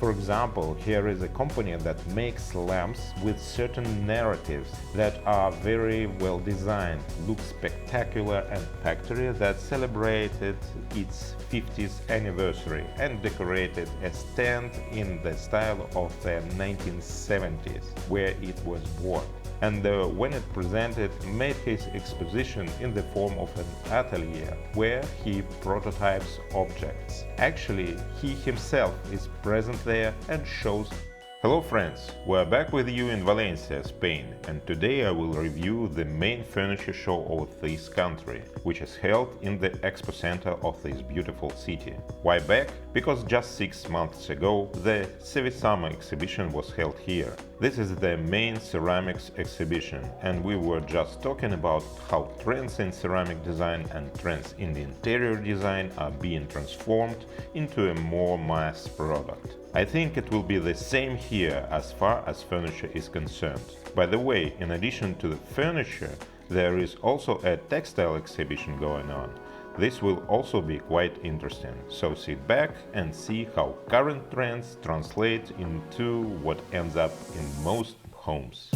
For example, here is a company that makes lamps with certain narratives that are very well designed, look spectacular, and factory that celebrated its 50th anniversary and decorated a stand in the style of the 1970s, where it was born. And when it presented, made his exposition in the form of an atelier where he prototypes objects. Actually, he himself is present there and shows. Hello friends, we're back with you in Valencia, Spain, and today I will review the main furniture show of this country, which is held in the expo center of this beautiful city. Why back? Because just 6 months ago the Summer exhibition was held here. This is the main ceramics exhibition, and we were just talking about how trends in ceramic design and trends in the interior design are being transformed into a more mass product. I think it will be the same here as far as furniture is concerned. By the way, in addition to the furniture, there is also a textile exhibition going on. This will also be quite interesting, so sit back and see how current trends translate into what ends up in most homes.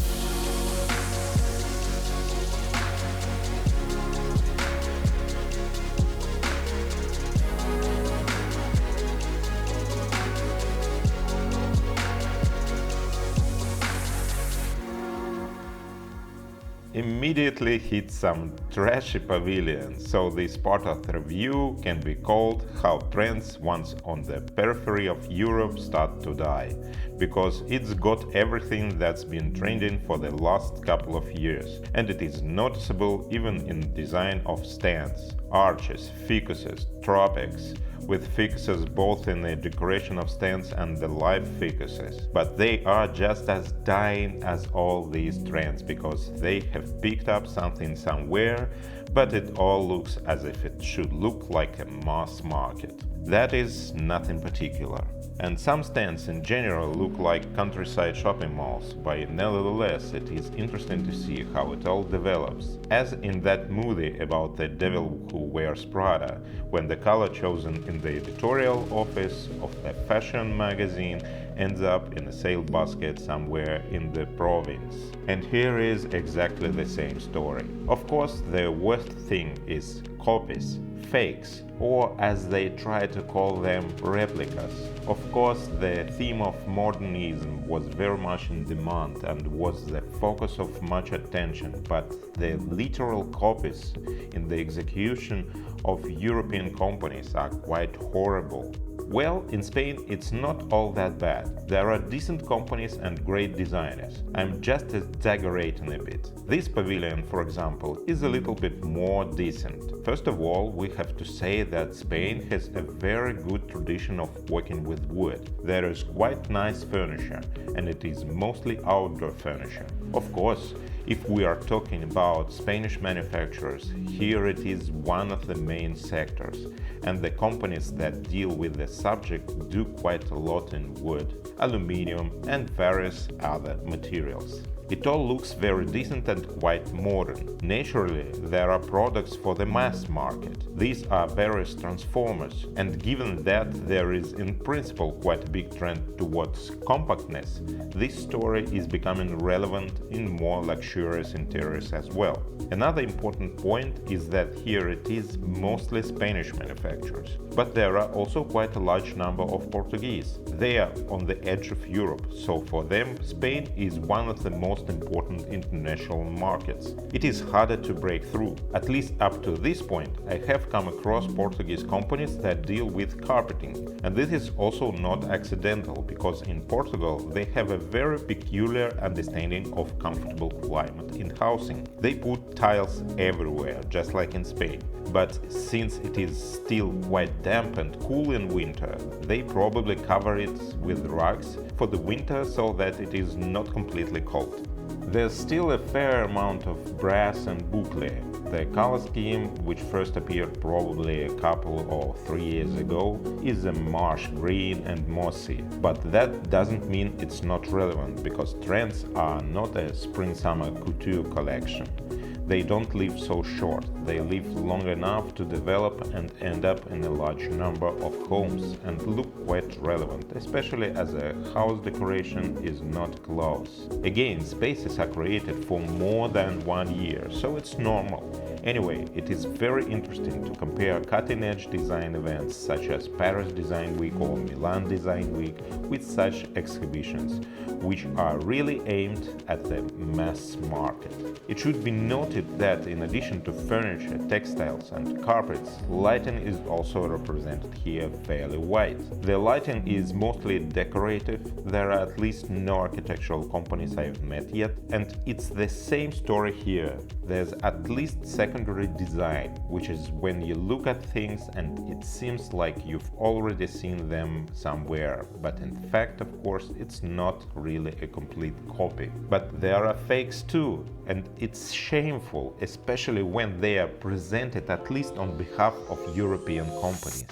Immediately hit some trashy pavilions, so this part of the review can be called How Trends Once on the Periphery of Europe Start to Die, because it's got everything that's been trending for the last couple of years, and it is noticeable even in design of stands, arches, ficuses, tropics, with ficuses both in the decoration of stands and the live ficuses. But they are just as dying as all these trends, because they have picked up something somewhere, but it all looks as if it should look like a mass market. That is nothing particular. And some stands in general look like countryside shopping malls, but nevertheless it is interesting to see how it all develops. As in that movie about the devil who wears Prada, when the color chosen in the editorial office of a fashion magazine ends up in a sale basket somewhere in the province. And here is exactly the same story. Of course, the worst thing is copies, fakes, or as they try to call them, replicas. Of course, the theme of modernism was very much in demand and was the focus of much attention, but the literal copies in the execution of European companies are quite horrible. Well, in Spain it's not all that bad. There are decent companies and great designers. I'm just exaggerating a bit. This pavilion, for example, is a little bit more decent. First of all, we have to say that Spain has a very good tradition of working with wood. There is quite nice furniture, and it is mostly outdoor furniture. Of course, if we are talking about Spanish manufacturers, here it is one of the main sectors, and the companies that deal with the subject do quite a lot in wood, aluminium and various other materials. It all looks very decent and quite modern. Naturally, there are products for the mass market. These are various transformers, and given that there is in principle quite a big trend towards compactness, this story is becoming relevant in more luxurious interiors as well. Another important point is that here it is mostly Spanish manufacturers, but there are also quite a large number of Portuguese. They are on the edge of Europe, so for them Spain is one of the most important international markets. It is harder to break through. At least up to this point, I have come across Portuguese companies that deal with carpeting, and this is also not accidental, because in Portugal they have a very peculiar understanding of comfortable climate in housing. They put tiles everywhere, just like in Spain. But since it is still quite damp and cool in winter, they probably cover it with rugs for the winter so that it is not completely cold. There's still a fair amount of brass and boucle. The color scheme, which first appeared probably a couple or 3 years ago, is a marsh green and mossy. But that doesn't mean it's not relevant, because trends are not a spring-summer couture collection. They don't live so short, they live long enough to develop and end up in a large number of homes and look quite relevant, especially as a house decoration is not close. Again, spaces are created for more than 1 year, so it's normal. Anyway, it is very interesting to compare cutting-edge design events such as Paris Design Week or Milan Design Week with such exhibitions, which are really aimed at the mass market. It should be noted that in addition to furniture, textiles and carpets, lighting is also represented here fairly wide. The lighting is mostly decorative, there are at least no architectural companies I've met yet, and it's the same story here. There's at least secondary design, which is when you look at things and it seems like you've already seen them somewhere, but in fact, of course, it's not really a complete copy. But there are fakes too, and it's shameful, especially when they are presented at least on behalf of European companies.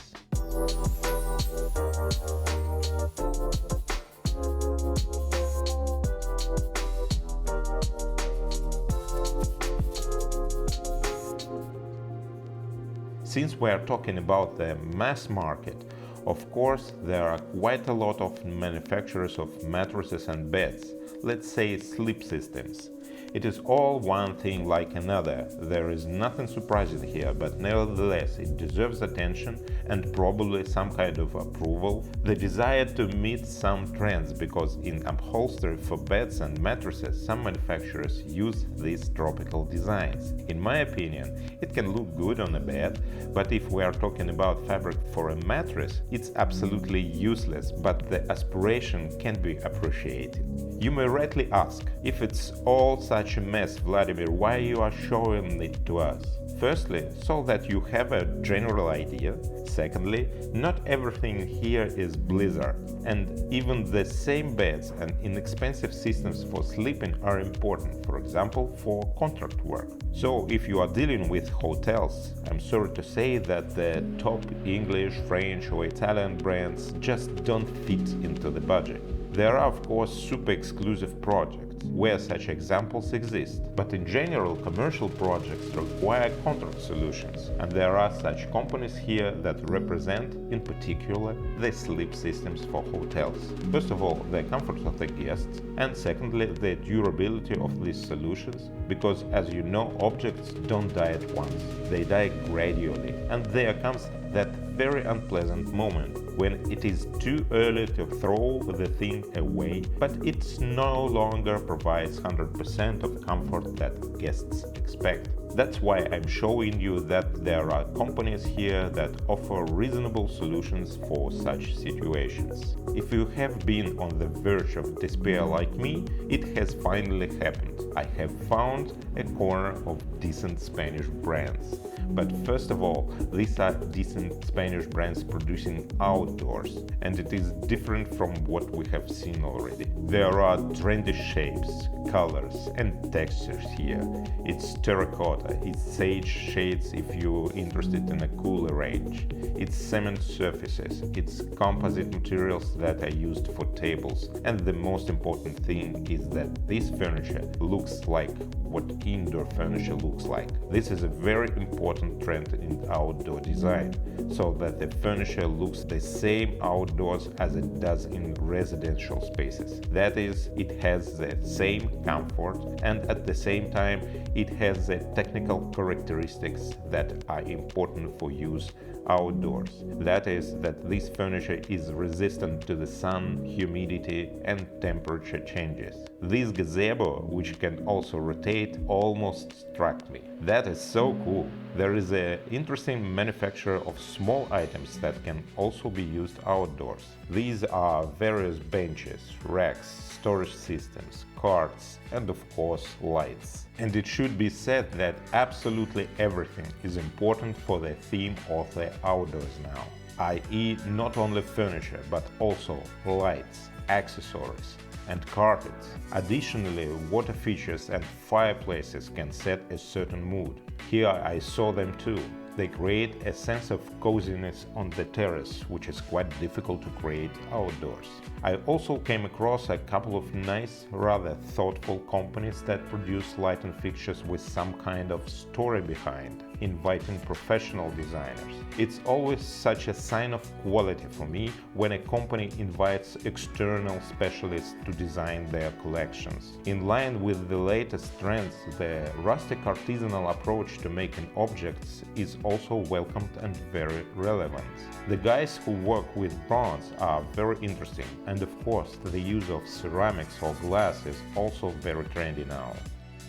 Since we are talking about the mass market, of course, there are quite a lot of manufacturers of mattresses and beds, let's say sleep systems. It is all one thing like another, there is nothing surprising here, but nevertheless it deserves attention and probably some kind of approval. The desire to meet some trends, because in upholstery for beds and mattresses some manufacturers use these tropical designs. In my opinion, it can look good on a bed, but if we are talking about fabric for a mattress, it's absolutely useless, but the aspiration can be appreciated. You may rightly ask, if it's all such a mess, Vladimir, why you are showing it to us? Firstly, so that you have a general idea. Secondly, not everything here is blizzard, and even the same beds and inexpensive systems for sleeping are important, for example, for contract work. So if you are dealing with hotels, I'm sorry to say that the top English, French or Italian brands just don't fit into the budget. There are, of course, super exclusive projects where such examples exist, but in general, commercial projects require contract solutions, and there are such companies here that represent, in particular, the sleep systems for hotels. First of all, the comfort of the guests, and secondly, the durability of these solutions, because as you know, objects don't die at once, they die gradually, and there comes that very unpleasant moment when it is too early to throw the thing away, but it no longer provides 100% of comfort that guests expect. That's why I'm showing you that there are companies here that offer reasonable solutions for such situations. If you have been on the verge of despair like me, it has finally happened. I have found a corner of decent Spanish brands. But first of all, these are decent Spanish brands producing outdoors, and it is different from what we have seen already. There are trendy shapes, colors and textures here. It's terracotta, it's sage shades if you're interested in a cooler range. It's cement surfaces, it's composite materials that are used for tables, and the most important thing is that this furniture looks like what indoor furniture looks like. This is a very important trend in outdoor design, so that the furniture looks the same outdoors as it does in residential spaces. That is, it has the same comfort and at the same time it has the technical characteristics that are important for use outdoors. That is, that this furniture is resistant to the sun, humidity and temperature changes. This gazebo, which can also rotate, almost struck me. That is so cool. There is an interesting manufacturer of small items that can also be used outdoors. These are various benches, racks, storage systems, carts, and of course lights. And it should be said that absolutely everything is important for the theme of the outdoors now, i.e. not only furniture but also lights, accessories and carpets. Additionally, water features and fireplaces can set a certain mood. Here I saw them too. They create a sense of coziness on the terrace, which is quite difficult to create outdoors. I also came across a couple of nice, rather thoughtful companies that produce lighting fixtures with some kind of story behind, inviting professional designers. It's always such a sign of quality for me when a company invites external specialists to design their collections. In line with the latest trends, the rustic artisanal approach to making objects is also welcomed and very relevant. The guys who work with bronze are very interesting, and of course the use of ceramics or glass is also very trendy now.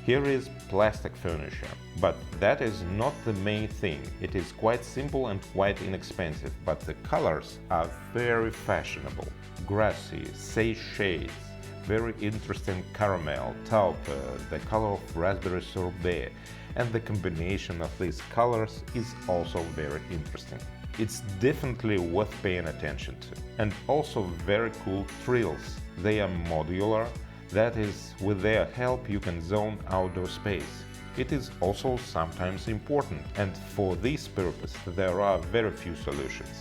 Here is plastic furniture, but that is not the main thing. It is quite simple and quite inexpensive, but the colors are very fashionable. Grassy, sage shades, very interesting caramel, taupe, the color of raspberry sorbet, and the combination of these colors is also very interesting. It's definitely worth paying attention to. And also very cool trills. They are modular. That is, with their help you can zone outdoor space. It is also sometimes important, and for this purpose there are very few solutions.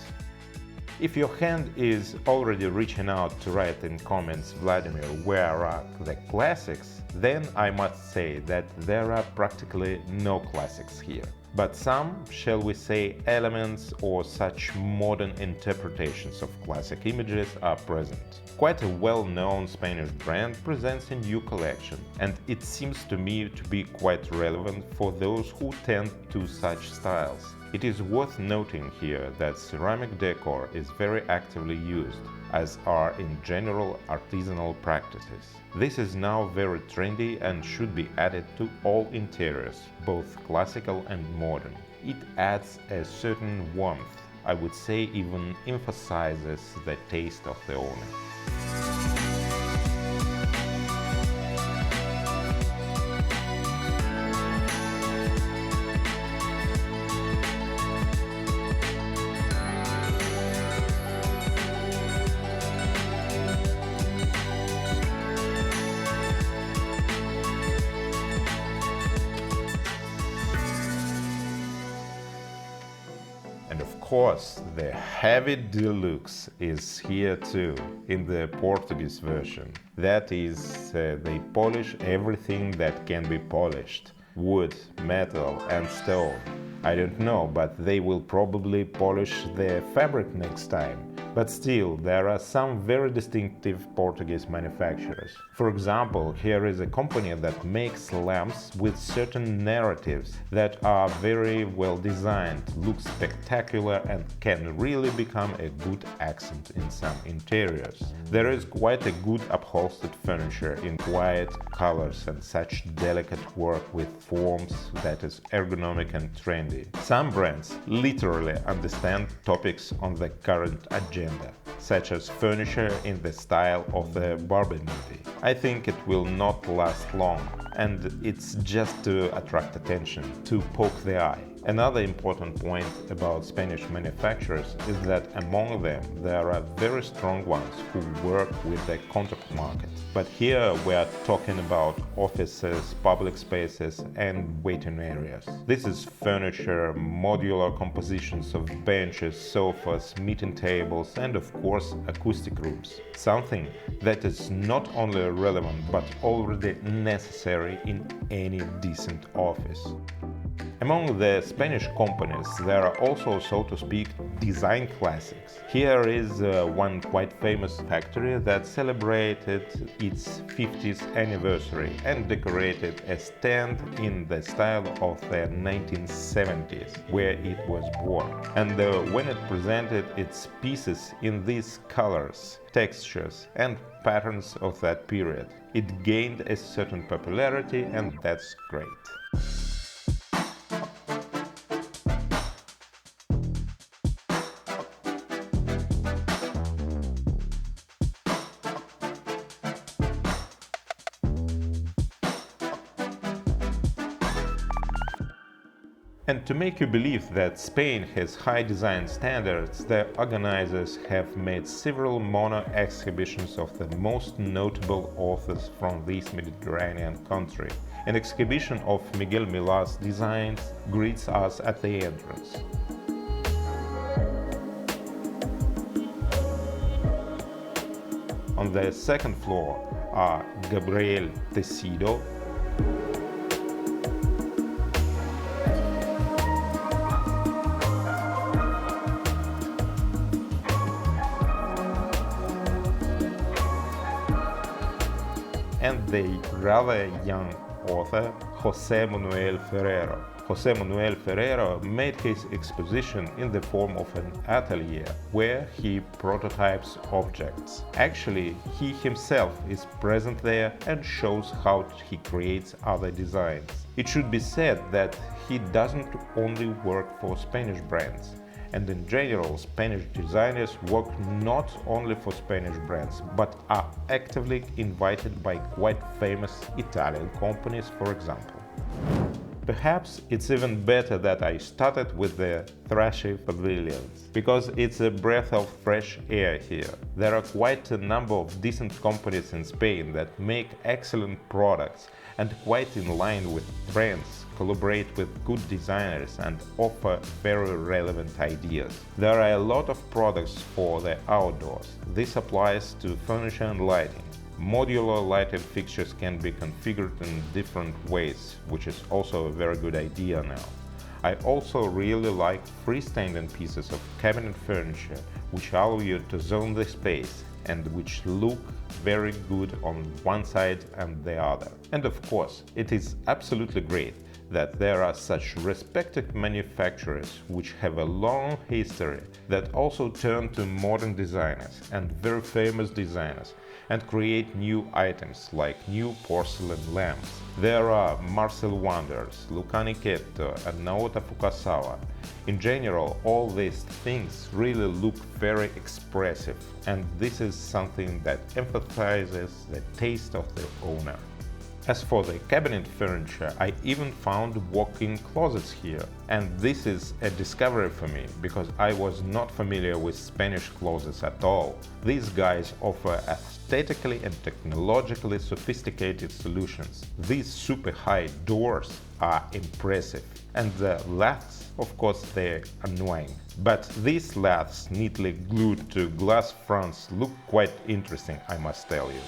If your hand is already reaching out to write in comments, Vladimir, where are the classics, then I must say that there are practically no classics here. But some, shall we say, elements or such modern interpretations of classic images are present. Quite a well-known Spanish brand presents a new collection, and it seems to me to be quite relevant for those who tend to such styles. It is worth noting here that ceramic decor is very actively used, as are in general artisanal practices. This is now very trendy and should be added to all interiors, both classical and modern. It adds a certain warmth, I would say even emphasizes the taste of the owner. And of course, the heavy deluxe is here too, in the Portuguese version. That is, they polish everything that can be polished. Wood, metal and stone. I don't know, but they will probably polish the fabric next time. But still, there are some very distinctive Portuguese manufacturers. For example, here is a company that makes lamps with certain narratives that are very well designed, look spectacular and can really become a good accent in some interiors. There is quite a good upholstered furniture in quiet colors and such delicate work with forms that is ergonomic and trendy. Some brands literally understand topics on the current agenda, such as furniture in the style of the Barbie movie. I think it will not last long, and it's just to attract attention, to poke the eye. Another important point about Spanish manufacturers is that among them there are very strong ones who work with the contract market. But here we are talking about offices, public spaces and waiting areas. This is furniture, modular compositions of benches, sofas, meeting tables and of course acoustic rooms. Something that is not only relevant but already necessary in any decent office. Among the Spanish companies there are also, so to speak, design classics. Here is one quite famous factory that celebrated its 50th anniversary and decorated a stand in the style of the 1970s, where it was born. And when it presented its pieces in these colors, textures and patterns of that period, it gained a certain popularity, and that's great. And to make you believe that Spain has high design standards, the organizers have made several mono exhibitions of the most notable authors from this Mediterranean country. An exhibition of Miguel Milán's designs greets us at the entrance. On the second floor are Gabriel Tecido, and the rather young author José Manuel Ferrero. José Manuel Ferrero made his exposition in the form of an atelier where he prototypes objects. Actually, he himself is present there and shows how he creates other designs. It should be said that he doesn't only work for Spanish brands. And in general, Spanish designers work not only for Spanish brands, but are actively invited by quite famous Italian companies, for example. Perhaps it's even better that I started with the thrashy pavilions, because it's a breath of fresh air here. There are quite a number of decent companies in Spain that make excellent products and quite in line with trends, collaborate with good designers and offer very relevant ideas. There are a lot of products for the outdoors. This applies to furniture and lighting. Modular lighting fixtures can be configured in different ways, which is also a very good idea now. I also really like freestanding pieces of cabinet furniture, which allow you to zone the space and which look very good on one side and the other. And of course, it is absolutely great that there are such respected manufacturers which have a long history that also turn to modern designers and very famous designers and create new items like new porcelain lamps. There are Marcel Wonders, Luca Nichetto and Naota Fukasawa. In general, all these things really look very expressive, and this is something that emphasizes the taste of the owner. As for the cabinet furniture, I even found walk-in closets here. And this is a discovery for me, because I was not familiar with Spanish closets at all. These guys offer aesthetically and technologically sophisticated solutions. These super high doors are impressive. And the lathes, of course, they're annoying. But these lathes neatly glued to glass fronts look quite interesting, I must tell you.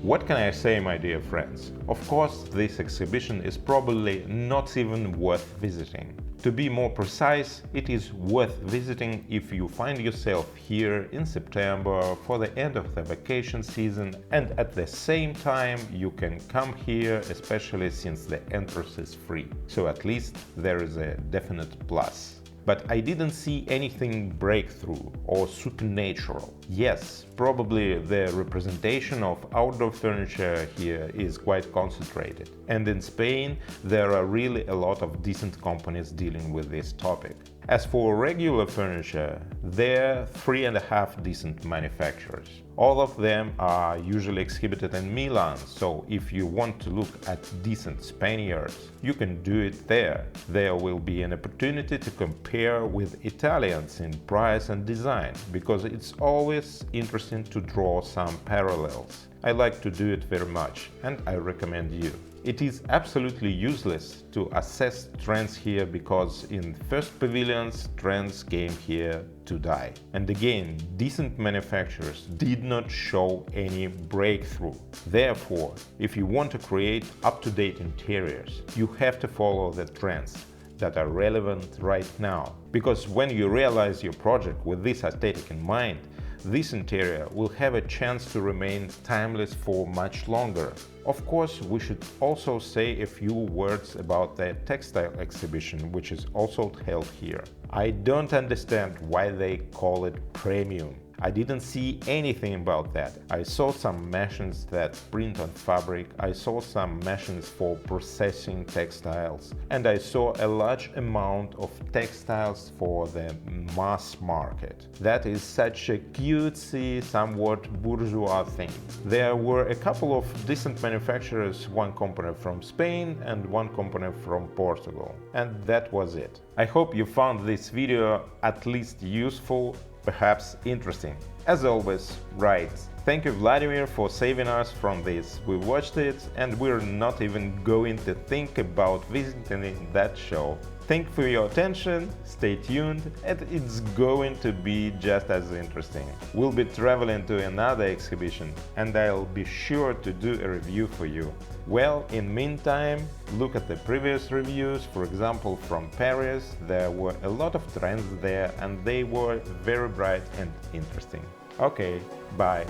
What can I say, my dear friends? Of course, this exhibition is probably not even worth visiting. To be more precise, it is worth visiting if you find yourself here in September for the end of the vacation season, and at the same time you can come here, especially since the entrance is free. So at least there is a definite plus. But I didn't see anything breakthrough or supernatural. Yes, probably the representation of outdoor furniture here is quite concentrated. And in Spain, there are really a lot of decent companies dealing with this topic. As for regular furniture, there are 3.5 decent manufacturers. All of them are usually exhibited in Milan, so if you want to look at decent Spaniards, you can do it there. There will be an opportunity to compare with Italians in price and design, because it's always interesting to draw some parallels. I like to do it very much, and I recommend you. It is absolutely useless to assess trends here, because in first pavilions trends came here to die. And again, decent manufacturers did not show any breakthrough. Therefore, if you want to create up-to-date interiors, you have to follow the trends that are relevant right now. Because when you realize your project with this aesthetic in mind, this interior will have a chance to remain timeless for much longer. Of course, we should also say a few words about the textile exhibition, which is also held here. I don't understand why they call it premium. I didn't see anything about that. I saw some machines that print on fabric, I saw some machines for processing textiles, and I saw a large amount of textiles for the mass market. That is such a cutesy, somewhat bourgeois thing. There were a couple of decent manufacturers, one company from Spain and one company from Portugal. And that was it. I hope you found this video at least useful, perhaps interesting. As always, right. Thank you, Vladimir, for saving us from this. We watched it and we're not even going to think about visiting that show. Thank you for your attention, stay tuned, and it's going to be just as interesting. We'll be traveling to another exhibition, and I'll be sure to do a review for you. Well, in meantime, look at the previous reviews, for example from Paris. There were a lot of trends there, and they were very bright and interesting. Okay, bye.